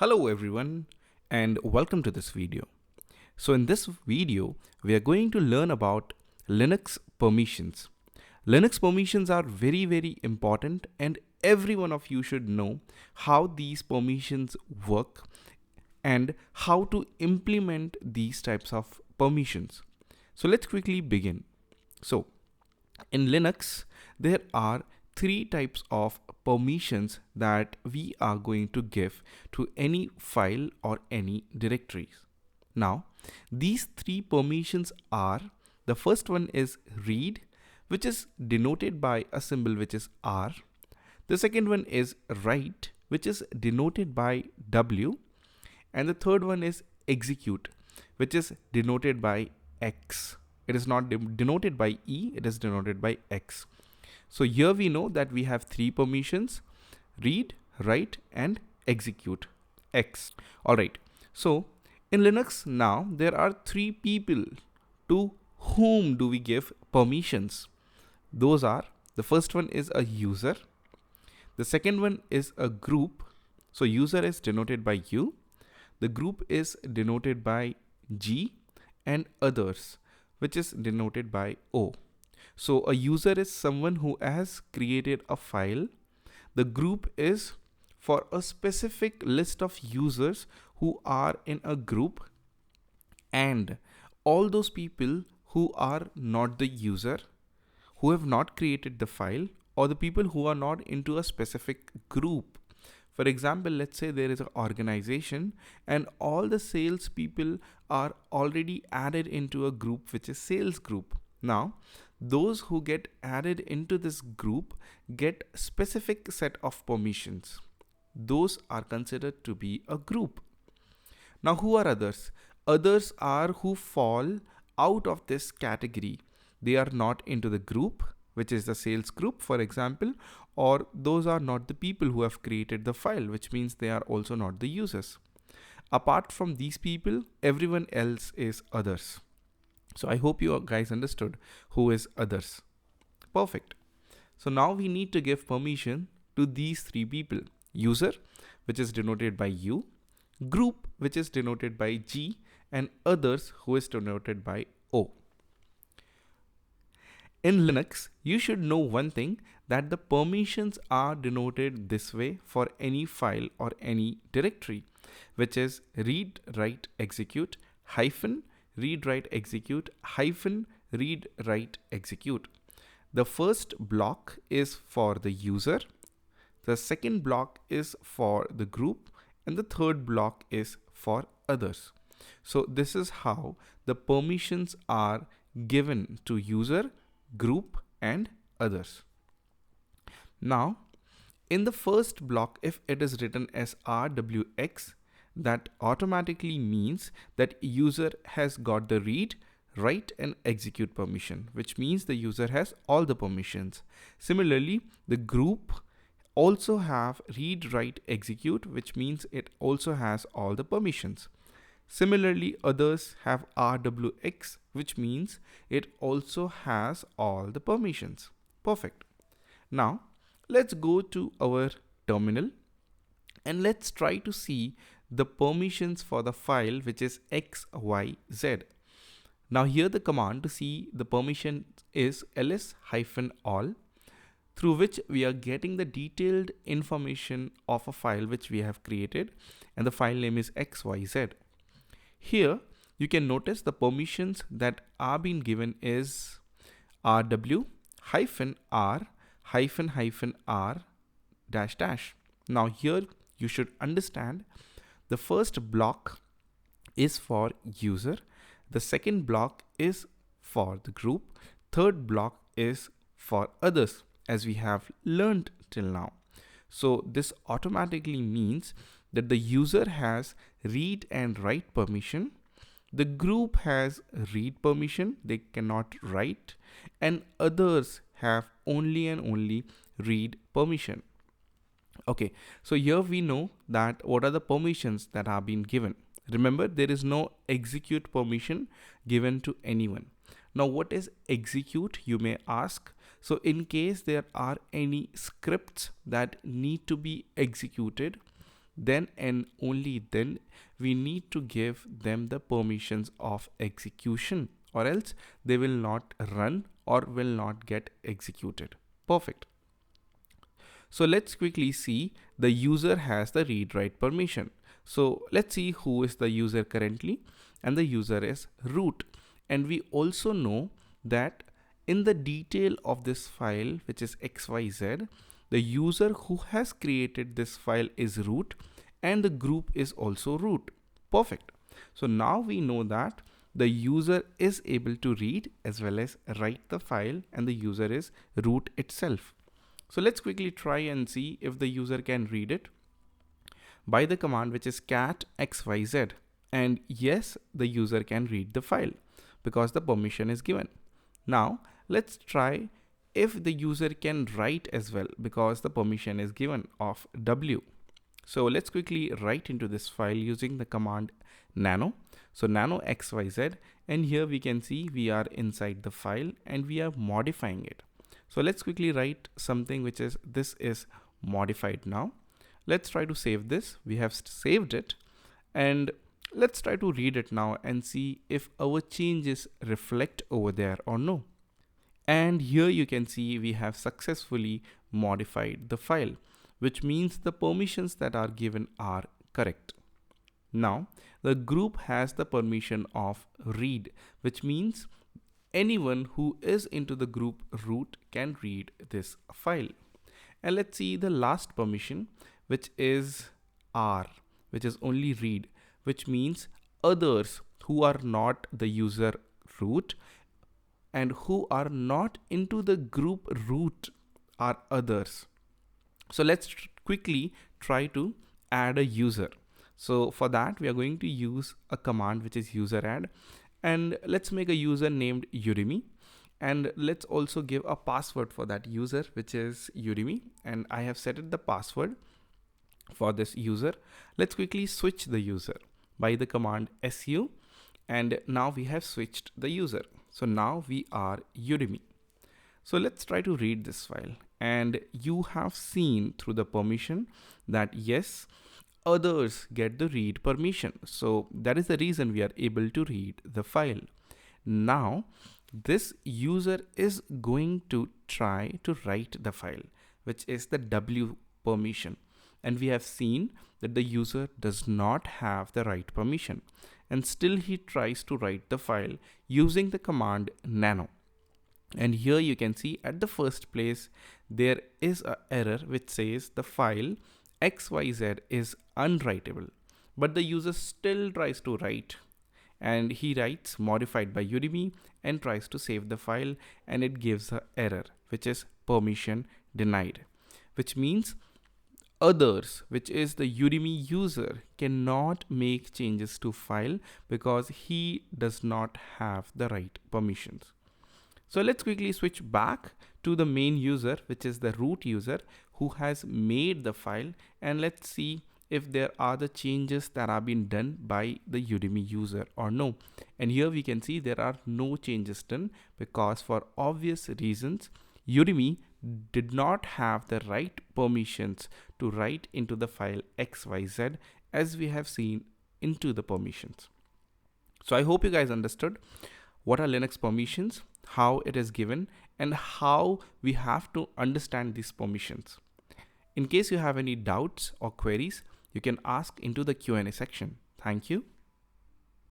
Hello everyone and welcome to this video. So in this video, we are going to learn about Linux permissions. Linux permissions are very important and every one of you should know how these permissions work and how to implement these types of permissions. So let's quickly begin. So in Linux, there are three types of permissions that we are going to give to any file or any directories. Now, these three permissions are, the first one is read, which is denoted by a symbol which is R. The second one is write, which is denoted by W. And the third one is execute, which is denoted by X. It is not denoted by E, it is denoted by X. So here we know that we have three permissions: read, write, and execute, X. Alright, so in Linux now there are three people to whom do we give permissions. Those are, the first one is a user, the second one is a group. So user is denoted by U, the group is denoted by G, and others, which is denoted by O. So a user is someone who has created a file. The group is for a specific list of users who are in a group, and all those people who are not the user, who have not created the file, or the people who are not into a specific group. For example, let's say there is an organization and all the sales people are already added into a group which is sales group. Now, those who get added into this group get specific set of permissions. Those are considered to be a group. Now, who are others? Others are who fall out of this category. They are not into the group, which is the sales group, for example, or those are not the people who have created the file, which means they are also not the users. Apart from these people, everyone else is others. So I hope you guys understood who is others. Perfect. So now we need to give permission to these three people: user, which is denoted by U, group, which is denoted by G, and others, who is denoted by O. In Linux, you should know one thing, that the permissions are denoted this way for any file or any directory, which is read, write, execute, hyphen, read, write, execute, hyphen, read, write, execute. The first block is for the user, the second block is for the group, and the third block is for others. So this is how the permissions are given to user, group, and others. Now, in the first block, if it is written as RWX, that automatically means that user has got the read, write, and execute permission, which means the user has all the permissions. Similarly, the group also have read, write, execute, which means it also has all the permissions. Similarly, others have RWX, which means it also has all the permissions. Perfect. Now, let's go to our terminal and let's try to see the permissions for the file which is XYZ. Now here the command to see the permission is ls-all, through which we are getting the detailed information of a file which we have created, and the file name is XYZ. Here you can notice the permissions that are being given is rw -r -r --. Now here you should understand the first block is for user, the second block is for the group, third block is for others, as we have learned till now. So this automatically means that the user has read and write permission, the group has read permission, they cannot write, and others have only and only read permission. Okay, so here we know that what are the permissions that are being given. Remember, there is no execute permission given to anyone. Now, what is execute, you may ask? So in case there are any scripts that need to be executed, then and only then we need to give them the permissions of execution, or else they will not run or will not get executed. Perfect. So let's quickly see the user has the read write permission. So let's see who is the user currently, and the user is root. And we also know that in the detail of this file, which is XYZ, the user who has created this file is root, and the group is also root. Perfect. So now we know that the user is able to read as well as write the file, and the user is root itself. So let's quickly try and see if the user can read it by the command which is cat xyz. And yes, the user can read the file because the permission is given. Now let's try if the user can write as well, because the permission is given of w. So let's quickly write into this file using the command nano. So nano xyz, and here we can see we are inside the file and we are modifying it. So let's quickly write something which is, this is modified now. Let's try to save this. We have saved it, and let's try to read it now and see if our changes reflect over there or no. And here you can see we have successfully modified the file, which means the permissions that are given are correct. Now the group has the permission of read, which means anyone who is into the group root can read this file. And let's see the last permission, which is R, which is only read, which means others who are not the user root and who are not into the group root are others. So let's quickly try to add a user. So for that we are going to use a command which is user add, and let's make a user named Udemy, and let's also give a password for that user which is Udemy, and I have set it the password for this user. Let's quickly switch the user by the command su, and now we have switched the user. So now we are Udemy. So let's try to read this file, and you have seen through the permission that yes, others get the read permission. So that is the reason we are able to read the file. Now this user is going to try to write the file, which is the W permission. And we have seen that the user does not have the right permission, and still he tries to write the file using the command nano. And here you can see at the first place there is an error which says the file XYZ is unwritable, but the user still tries to write, and he writes modified by Udemy and tries to save the file, and it gives an error which is permission denied, which means others, which is the Udemy user, cannot make changes to file because he does not have the right permissions. So let's quickly switch back to the main user, which is the root user who has made the file, and let's see if there are the changes that have been done by the Udemy user or no. And here we can see there are no changes done because for obvious reasons Udemy did not have the right permissions to write into the file XYZ as we have seen into the permissions. So I hope you guys understood what are Linux permissions, how it is given, and how we have to understand these permissions. In case you have any doubts or queries, you can ask into the Q&A section. Thank you.